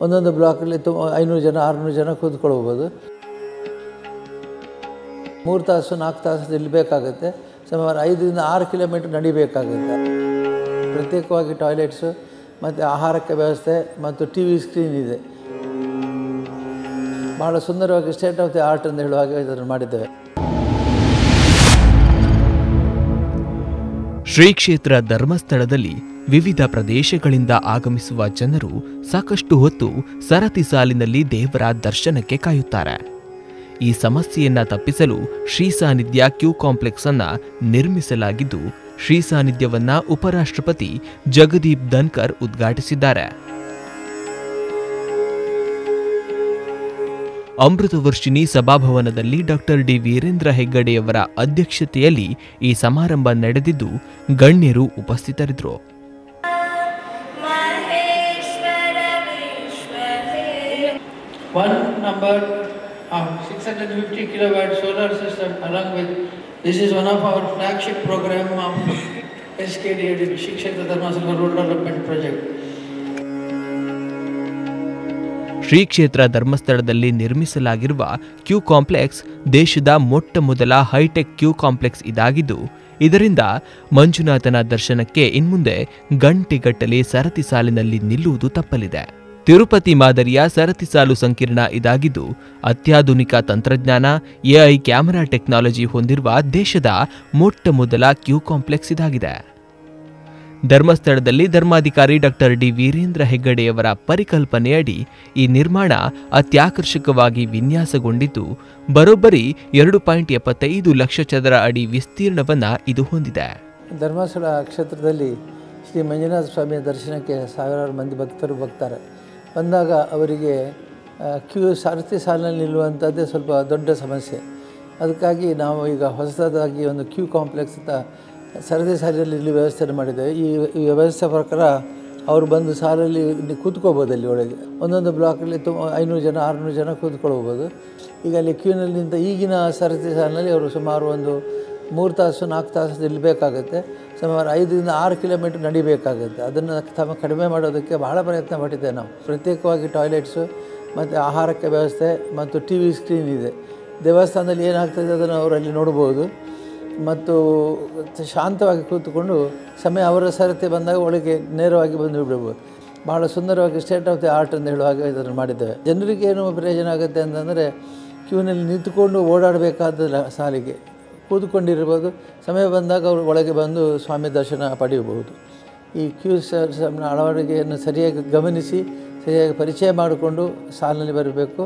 ಒಂದೊಂದು ಬ್ಲಾಕಲ್ಲಿ 500 ಜನ 600 ಜನ ಕೂತ್ಕೊಳ್ಬೋದು. 3 ತಾಸು 4 ತಾಸು ನಿಲ್ಲಬೇಕಾಗುತ್ತೆ. ಸುಮಾರು 5ರಿಂದ 6 ಕಿಲೋಮೀಟರ್ ನಡಿಬೇಕಾಗುತ್ತೆ. ಪ್ರತ್ಯೇಕವಾಗಿ ಟಾಯ್ಲೆಟ್ಸು ಮತ್ತು ಆಹಾರಕ್ಕೆ ವ್ಯವಸ್ಥೆ ಮತ್ತು ಟಿ ವಿ ಸ್ಕ್ರೀನ್ ಇದೆ. ಭಾಳ ಸುಂದರವಾಗಿ ಸ್ಟೇಟ್ ಆಫ್ ದಿ ಆರ್ಟ್ ಅಂತ ಹೇಳುವ ಹಾಗೆ ಇದನ್ನು ಮಾಡಿದ್ದೇವೆ. ಶ್ರೀ ಕ್ಷೇತ್ರ ಧರ್ಮಸ್ಥಳದಲ್ಲಿ ವಿವಿಧ ಪ್ರದೇಶಗಳಿಂದ ಆಗಮಿಸುವ ಜನರು ಸಾಕಷ್ಟು ಹೊತ್ತು ಸರತಿ ಸಾಲಿನಲ್ಲಿ ದೇವರ ದರ್ಶನಕ್ಕೆ ಕಾಯುತ್ತಾರೆ. ಈ ಸಮಸ್ಯೆಯನ್ನ ತಪ್ಪಿಸಲು ಶ್ರೀ ಸಾನ್ನಿಧ್ಯ ಕ್ಯೂ ಕಾಂಪ್ಲೆಕ್ಸ್ ಅನ್ನ ನಿರ್ಮಿಸಲಾಗಿದ್ದು, ಶ್ರೀ ಸಾನ್ನಿಧ್ಯವನ್ನ ಉಪರಾಷ್ಟ್ರಪತಿ ಜಗದೀಪ್ ಧನ್ಕರ್ ಉದ್ಘಾಟಿಸಿದ್ದಾರೆ. ಅಮೃತವರ್ಷಿಣಿ ಸಭಾಭವನದಲ್ಲಿ ಡಾಕ್ಟರ್ ಡಿ ವೀರೇಂದ್ರ ಹೆಗ್ಗಡೆಯವರ ಅಧ್ಯಕ್ಷತೆಯಲ್ಲಿ ಈ ಸಮಾರಂಭ ನಡೆದಿದ್ದು ಗಣ್ಯರು ಉಪಸ್ಥಿತರಿದ್ದರು. 650 kilowatt solar system along with this is one of our flagship program of SKD Shri Kshetra Dharmasthala Rural Development Project. Shri ಕ್ಷೇತ್ರ ಧರ್ಮಸ್ಥಳದಲ್ಲಿ ನಿರ್ಮಿಸಲಾಗಿರುವ ಕ್ಯೂ ಕಾಂಪ್ಲೆಕ್ಸ್ ದೇಶದ ಮೊಟ್ಟ ಮೊದಲ ಹೈಟೆಕ್ ಕ್ಯೂ ಕಾಂಪ್ಲೆಕ್ಸ್ ಇದಾಗಿದ್ದು, ಇದರಿಂದ ಮಂಜುನಾಥನ ದರ್ಶನಕ್ಕೆ ಇನ್ಮುಂದೆ ಗಂಟೆಗಟ್ಟಲೆ ಸರತಿ ಸಾಲಿನಲ್ಲಿ ನಿಲ್ಲುವುದು ತಪ್ಪಲಿದೆ. ತಿರುಪತಿ ಮಾದರಿಯ ಸರತಿ ಸಾಲು ಸಂಕೀರ್ಣ ಇದಾಗಿದ್ದು, ಅತ್ಯಾಧುನಿಕ ತಂತ್ರಜ್ಞಾನ ಎಐ ಕ್ಯಾಮೆರಾ ಟೆಕ್ನಾಲಜಿ ಹೊಂದಿರುವ ದೇಶದ ಮೊಟ್ಟ ಮೊದಲ ಕ್ಯೂ ಕಾಂಪ್ಲೆಕ್ಸ್ ಇದಾಗಿದೆ. ಧರ್ಮಸ್ಥಳದಲ್ಲಿ ಧರ್ಮಾಧಿಕಾರಿ ಡಾಕ್ಟರ್ ಡಿ ವೀರೇಂದ್ರ ಹೆಗ್ಗಡೆಯವರ ಪರಿಕಲ್ಪನೆಯಡಿ ಈ ನಿರ್ಮಾಣ ಅತ್ಯಾಕರ್ಷಕವಾಗಿ ವಿನ್ಯಾಸಗೊಂಡಿದ್ದು, ಬರೋಬ್ಬರಿ 2.75 ಲಕ್ಷ ಚದರ ಅಡಿ ವಿಸ್ತೀರ್ಣವನ್ನು ಇದು ಹೊಂದಿದೆ. ಧರ್ಮಸ್ಥಳ ಕ್ಷೇತ್ರದಲ್ಲಿ ಶ್ರೀ ಮಂಜುನಾಥ ಸ್ವಾಮಿಯ ದರ್ಶನಕ್ಕೆ ಸಾವಿರಾರು ಮಂದಿ ಭಕ್ತರು ಬರ್ತಾರೆ. ಬಂದಾಗ ಅವರಿಗೆ ಸರತಿ ಸಾಲಿನಲ್ಲಿ ನಿಲ್ಲುವಂಥದ್ದೇ ಸ್ವಲ್ಪ ದೊಡ್ಡ ಸಮಸ್ಯೆ. ಅದಕ್ಕಾಗಿ ನಾವು ಈಗ ಹೊಸದಾಗಿ ಒಂದು ಕ್ಯೂ ಕಾಂಪ್ಲೆಕ್ಸ್ ಅಂತ ಸರತಿ ಸಾಲಿನಲ್ಲಿ ಇಲ್ಲಿ ವ್ಯವಸ್ಥೆ ಮಾಡಿದ್ದೇವೆ. ಈ ವ್ಯವಸ್ಥೆ ಪ್ರಕಾರ ಅವರು ಬಂದು ಸಾಲಲ್ಲಿ ಕೂತ್ಕೋಬೋದು. ಅಲ್ಲಿ ಒಳಗೆ ಒಂದೊಂದು ಬ್ಲಾಕಲ್ಲಿ 500 ಜನ 600 ಜನ ಕೂತ್ಕೊಳ್ಬೋದು. ಈಗ ಅಲ್ಲಿ ಕ್ಯೂನಲ್ಲಿ ನಿಂತ ಈಗಿನ ಸರತಿ ಸಾಲಿನಲ್ಲಿ ಅವರು ಸುಮಾರು ಒಂದು 3 ತಾಸು 4 ತಾಸು ನಿಲ್ಲಬೇಕಾಗುತ್ತೆ. ಸುಮಾರು 5ರಿಂದ 6 ಕಿಲೋಮೀಟರ್ ನಡಿಬೇಕಾಗುತ್ತೆ. ಅದನ್ನು ಕಡಿಮೆ ಮಾಡೋದಕ್ಕೆ ಬಹಳ ಪ್ರಯತ್ನ ಪಟ್ಟಿದ್ದೇವೆ ನಾವು. ಪ್ರತ್ಯೇಕವಾಗಿ ಟಾಯ್ಲೆಟ್ಸು ಮತ್ತು ಆಹಾರಕ್ಕೆ ವ್ಯವಸ್ಥೆ ಮತ್ತು ಟಿ ವಿ ಸ್ಕ್ರೀನ್ ಇದೆ. ದೇವಸ್ಥಾನದಲ್ಲಿ ಏನಾಗ್ತದೆ ಅದನ್ನು ಅವರಲ್ಲಿ ನೋಡ್ಬೋದು ಮತ್ತು ಶಾಂತವಾಗಿ ಕೂತ್ಕೊಂಡು ಸಮಯ ಅವರ ಸರತಿ ಬಂದಾಗ ಒಳಗೆ ನೇರವಾಗಿ ಬಂದು ಬಿಡ್ಬೋದು. ಭಾಳ ಸುಂದರವಾಗಿ ಸ್ಟೇಟ್ ಆಫ್ ದಿ ಆರ್ಟ್ ಅಂತ ಹೇಳುವ ಹಾಗೆ ಇದನ್ನು ಮಾಡಿದ್ದೇವೆ. ಜನರಿಗೆ ಏನು ಪ್ರಯೋಜನ ಆಗುತ್ತೆ ಅಂತಂದರೆ ಕ್ಯೂನಲ್ಲಿ ನಿಂತುಕೊಂಡು ಓಡಾಡಬೇಕಾದ ಸಾಲಿಗೆ ಕೂತ್ಕೊಂಡಿರ್ಬೋದು. ಸಮಯ ಬಂದಾಗ ಅವರು ಒಳಗೆ ಬಂದು ಸ್ವಾಮಿ ದರ್ಶನ ಪಡೆಯಬಹುದು. ಈ ಕ್ಯೂ ಸಿಸ್ಟಮ್ನ ಅಳವಡಿಕೆಯನ್ನು ಸರಿಯಾಗಿ ಗಮನಿಸಿ ಸರಿಯಾಗಿ ಪರಿಚಯ ಮಾಡಿಕೊಂಡು ಸಾಲಿನಲ್ಲಿ ಬರಬೇಕು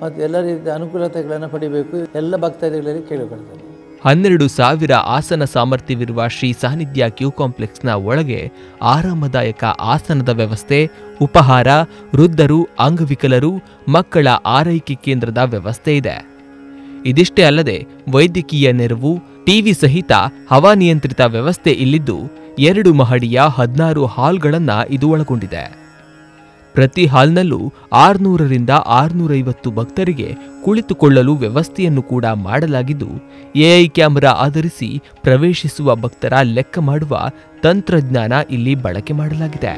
ಮತ್ತು ಎಲ್ಲ ರೀತಿಯ ಅನುಕೂಲತೆಗಳನ್ನು ಪಡಿಬೇಕು. ಎಲ್ಲ ಭಕ್ತಾದಿಗಳಲ್ಲಿ ಕೇಳಿಕೊಳ್ತಾರೆ. 12,000 ಆಸನ ಸಾಮರ್ಥ್ಯವಿರುವ ಶ್ರೀ ಸಾನ್ನಿಧ್ಯ ಕ್ಯೂ ಕಾಂಪ್ಲೆಕ್ಸ್ನ ಒಳಗೆ ಆರಾಮದಾಯಕ ಆಸನದ ವ್ಯವಸ್ಥೆ, ಉಪಹಾರ, ವೃದ್ಧರು, ಅಂಗವಿಕಲರು, ಮಕ್ಕಳ ಆರೈಕೆ ಕೇಂದ್ರದ ವ್ಯವಸ್ಥೆ ಇದೆ. ಇದಿಷ್ಟೇ ಅಲ್ಲದೆ ವೈದ್ಯಕೀಯ ನೆರವು, ಟಿವಿ ಸಹಿತ ಹವಾನಿಯಂತ್ರಿತ ವ್ಯವಸ್ಥೆ ಇಲ್ಲಿದ್ದು 2 ಮಹಡಿಯ 16 ಹಾಲ್ಗಳನ್ನು ಇದು ಒಳಗೊಂಡಿದೆ. ಪ್ರತಿ ಹಾಲ್ನಲ್ಲೂ 600ರಿಂದ 650 ಭಕ್ತರಿಗೆ ಕುಳಿತುಕೊಳ್ಳಲು ವ್ಯವಸ್ಥೆಯನ್ನು ಕೂಡ ಮಾಡಲಾಗಿದ್ದು, ಎಐ ಕ್ಯಾಮೆರಾ ಆಧರಿಸಿ ಪ್ರವೇಶಿಸುವ ಭಕ್ತರ ಲೆಕ್ಕ ಮಾಡುವ ತಂತ್ರಜ್ಞಾನ ಇಲ್ಲಿ ಬಳಕೆ ಮಾಡಲಾಗಿದೆ.